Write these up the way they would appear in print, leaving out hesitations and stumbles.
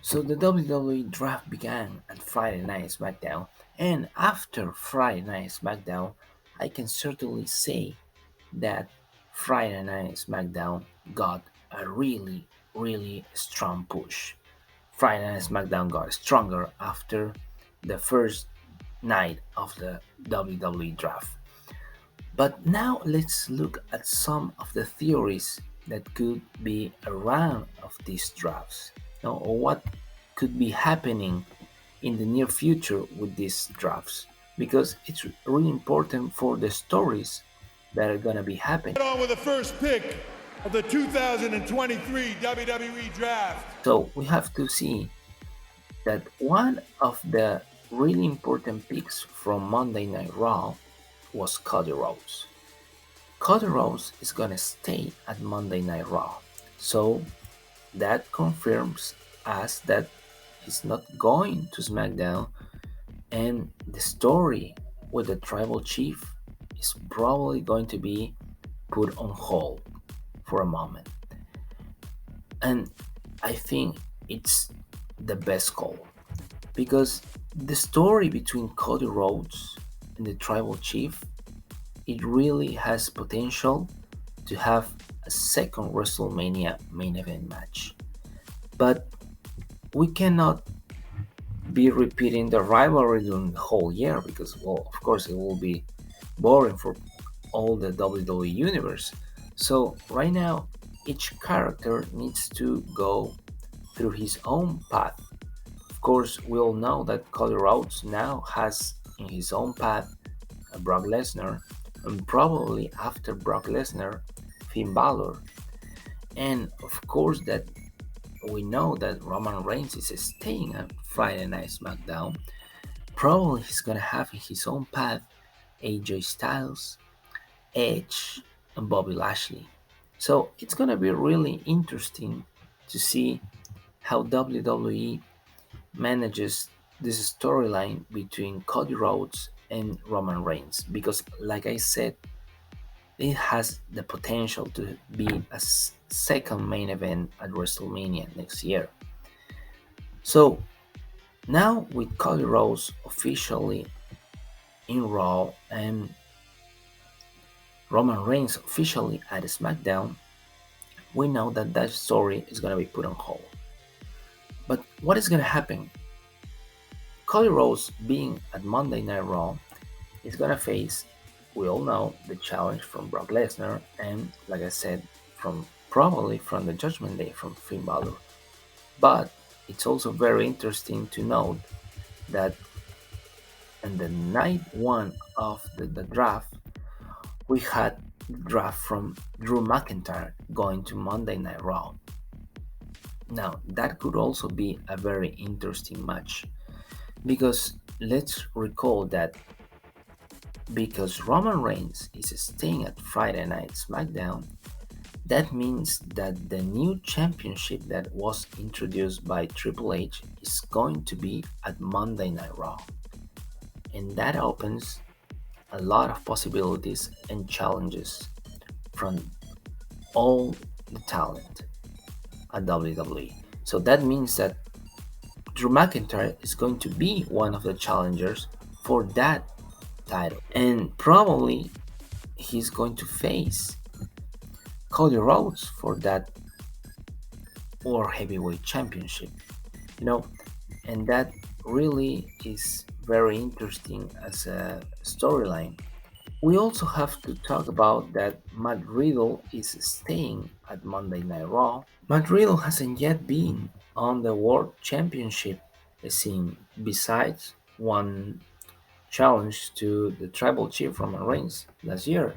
So the WWE Draft began at Friday Night SmackDown, and after Friday Night SmackDown, I can certainly say that Friday Night SmackDown got a really strong push. Friday Night SmackDown got stronger after the first night of the WWE Draft. But now let's look at some of the theories that could be around of these drafts, or what could be happening in the near future with these drafts, because it's really important for the stories that are gonna be happening. On with the first pick of the 2023 WWE Draft. So we have to see that one of the really important picks from Monday Night Raw was Cody Rhodes. Cody Rhodes is gonna stay at Monday Night Raw, so that confirms us that he's not going to SmackDown, and the story with the tribal chief is probably going to be put on hold for a moment. And I think it's the best call because the story between Cody Rhodes and the tribal chief, it really has potential to have a second WrestleMania main event match. But we cannot be repeating the rivalry during the whole year because, well, of course, it will be boring for all the WWE universe. So right now, each character needs to go through his own path. Of course, we all know that Cody Rhodes now has in his own path Brock Lesnar, and probably after Brock Lesnar, Finn Balor. And of course, that we know that Roman Reigns is staying at Friday Night SmackDown. Probably he's gonna have in his own path AJ Styles, Edge, and Bobby Lashley. So it's gonna be really interesting to see how WWE manages this storyline between Cody Rhodes and Roman Reigns because, like I said, it has the potential to be a second main event at WrestleMania next year. So now with Cody Rhodes officially in Raw and Roman Reigns officially at SmackDown, we know that that story is going to be put on hold. But what is going to happen? Cody Rhodes being at Monday Night Raw is going to face, we all know, the challenge from Brock Lesnar and, like I said, from probably from the Judgment Day from Finn Balor. But it's also very interesting to note that in the night one of the draft, we had the draft from Drew McIntyre going to Monday Night Raw. Now, that could also be a very interesting match because let's recall that because Roman Reigns is staying at Friday Night SmackDown, that means that the new championship that was introduced by Triple H is going to be at Monday Night Raw. And that opens a lot of possibilities and challenges from all the talent at WWE. So that means that Drew McIntyre is going to be one of the challengers for that title. And probably he's going to face Cody Rhodes for that World Heavyweight Championship. You know, and that really is very interesting as a storyline. We also have to talk about that Matt Riddle is staying at Monday Night Raw. Matt Riddle hasn't yet been on the World Championship scene besides one challenge to the Tribal Chief Roman Reigns last year.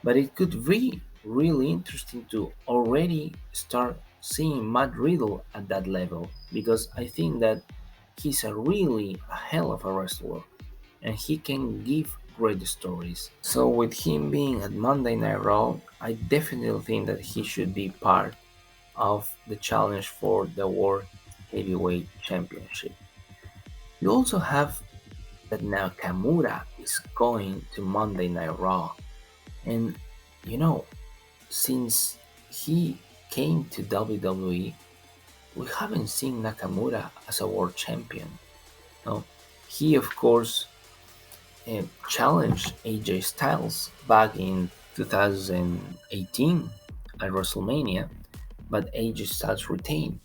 But it could be really interesting to already start seeing Matt Riddle at that level because I think that he's a hell of a wrestler and he can give great stories. So with him being at Monday Night Raw, I definitely think that he should be part of the challenge for the World Heavyweight Championship. You also have that now Nakamura is going to Monday Night Raw. And you know, since he came to WWE we haven't seen Nakamura as a world champion. No, he of course challenged AJ Styles back in 2018 at WrestleMania, but AJ Styles retained.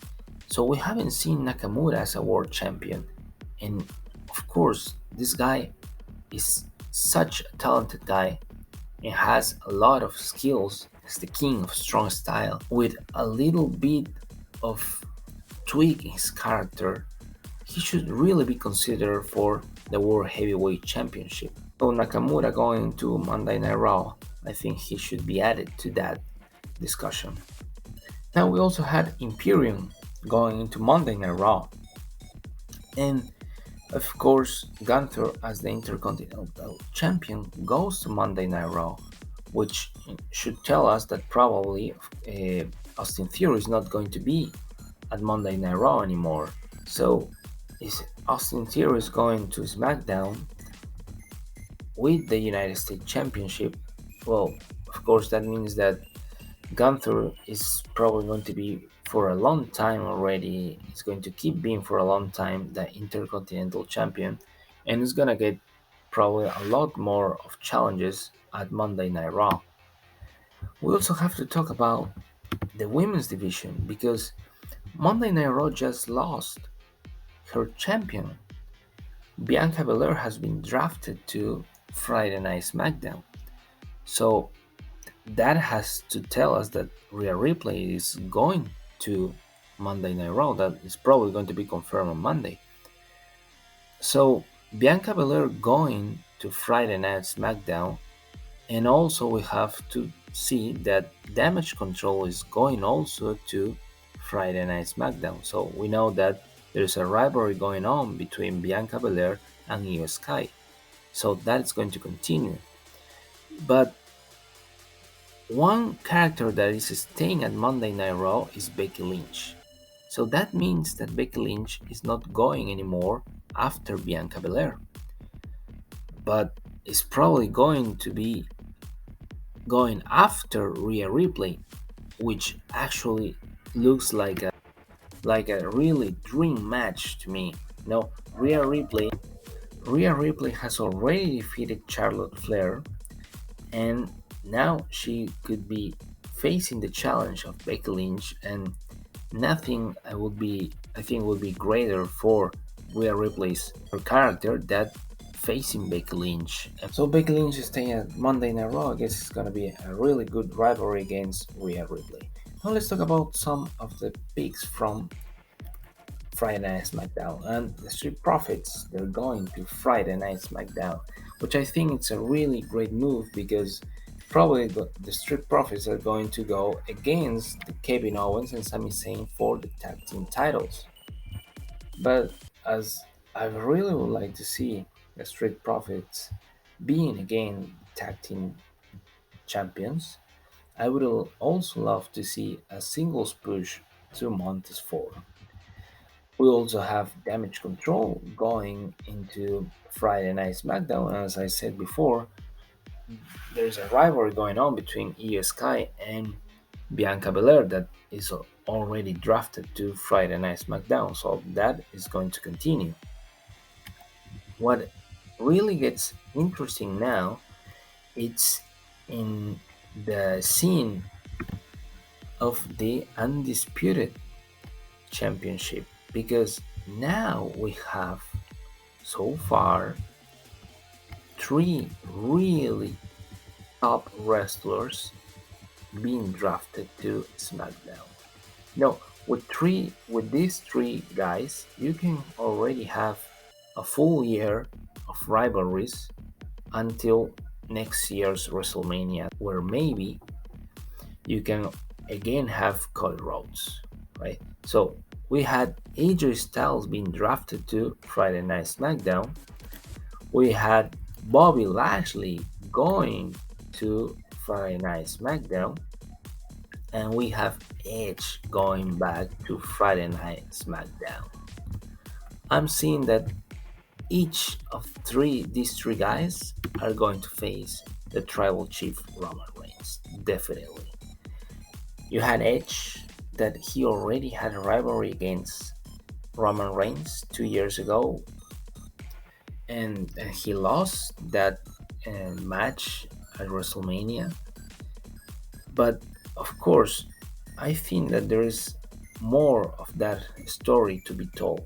So we haven't seen Nakamura as a world champion. And of course, this guy is such a talented guy and has a lot of skills as the king of strong style. With a little bit of tweak in his character, he should really be considered for the World Heavyweight Championship. So Nakamura going to Monday Night Raw, I think he should be added to that discussion. Now we also had Imperium going into Monday Night Raw, and of course Gunther as the Intercontinental Champion goes to Monday Night Raw, which should tell us that probably Austin Theory is not going to be at Monday Night Raw anymore. So is Austin Theory is going to SmackDown with the United States Championship. Well, of course, that means that Gunther is probably going to be for a long time already. It's going to keep being for a long time the Intercontinental Champion, and it's gonna get probably a lot more of challenges at Monday Night Raw. We also have to talk about the women's division because Monday Night Raw just lost her champion. Bianca Belair has been drafted to Friday Night SmackDown. So that has to tell us that Rhea Ripley is going to Monday Night Raw. That is probably going to be confirmed on Monday. So Bianca Belair going to Friday Night SmackDown, and also we have to see that Damage Control is going also to Friday Night SmackDown. So we know that there's a rivalry going on between Bianca Belair and Io Sky. So that's going to continue. But one character that is staying at Monday Night Raw is Becky Lynch. So that means that Becky Lynch is not going anymore after Bianca Belair, but is probably going to be going after Rhea Ripley, which actually looks like a really dream match to me. No, Rhea Ripley has already defeated Charlotte Flair, and now she could be facing the challenge of Becky Lynch, and nothing I think would be greater for Rhea Ripley's her character than facing Becky Lynch. So Becky Lynch is staying at Monday Night Raw. I guess it's gonna be a really good rivalry against Rhea Ripley. Now let's talk about some of the picks from Friday Night SmackDown, and the Street Profits. They're going to Friday Night SmackDown, which I think it's a really great move because probably the Street Profits are going to go against the Kevin Owens and Sami Zayn for the tag team titles. But as I really would like to see the Street Profits being again tag team champions, I would also love to see a singles push to Montez Ford. We also have Damage Control going into Friday Night SmackDown. As I said before, there's a rivalry going on between Io Sky and Bianca Belair that is already drafted to Friday Night SmackDown, so that is going to continue. What really gets interesting now, it's in the scene of the Undisputed Championship because now we have so far three really top wrestlers being drafted to SmackDown. Now, with these three guys, you can already have a full year of rivalries until next year's WrestleMania, where maybe you can again have Cody Rhodes, right? So we had AJ Styles being drafted to Friday Night SmackDown. We had Bobby Lashley going to Friday Night SmackDown, and we have Edge going back to Friday Night SmackDown. I'm seeing that each of these three guys are going to face the Tribal Chief Roman Reigns. Definitely. You had Edge that he already had a rivalry against Roman Reigns 2 years ago, and he lost that match at WrestleMania. But of course, I think that there is more of that story to be told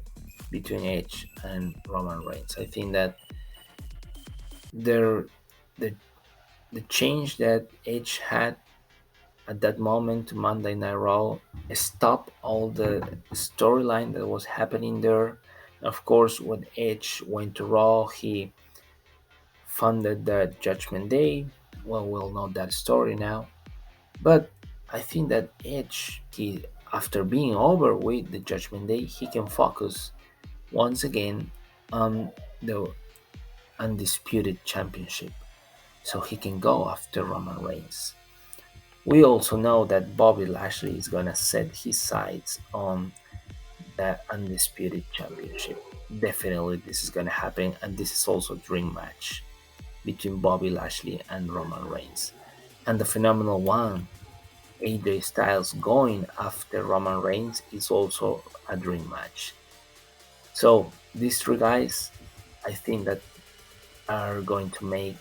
between Edge and Roman Reigns. I think that there, the the change that Edge had at that moment to Monday Night Raw stopped all the storyline that was happening there. Of course, when Edge went to Raw, he funded the Judgment Day. Well, we'll know that story now. But I think that Edge, after being over with the Judgment Day, he can focus once again on the undisputed championship, so he can go after Roman Reigns. We also know that Bobby Lashley is gonna set his sights on the undisputed championship. Definitely, this is gonna happen, and this is also a dream match between Bobby Lashley and Roman Reigns. And the phenomenal one, AJ Styles going after Roman Reigns, is also a dream match. So these three guys, I think that are going to make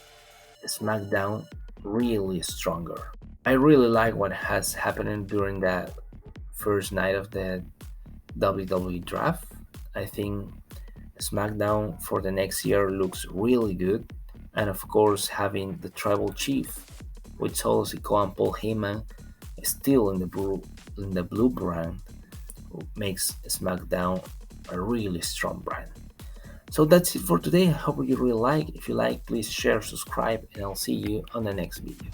SmackDown really stronger. I really like what has happened during the first night of the WWE Draft. I think SmackDown for the next year looks really good, and of course, having the Tribal Chief with Solo Sikoa and Paul Heyman still in the blue brand makes SmackDown a really strong brand. So that's it for today. I hope you really like. If you like, please share, subscribe, and I'll see you on the next video.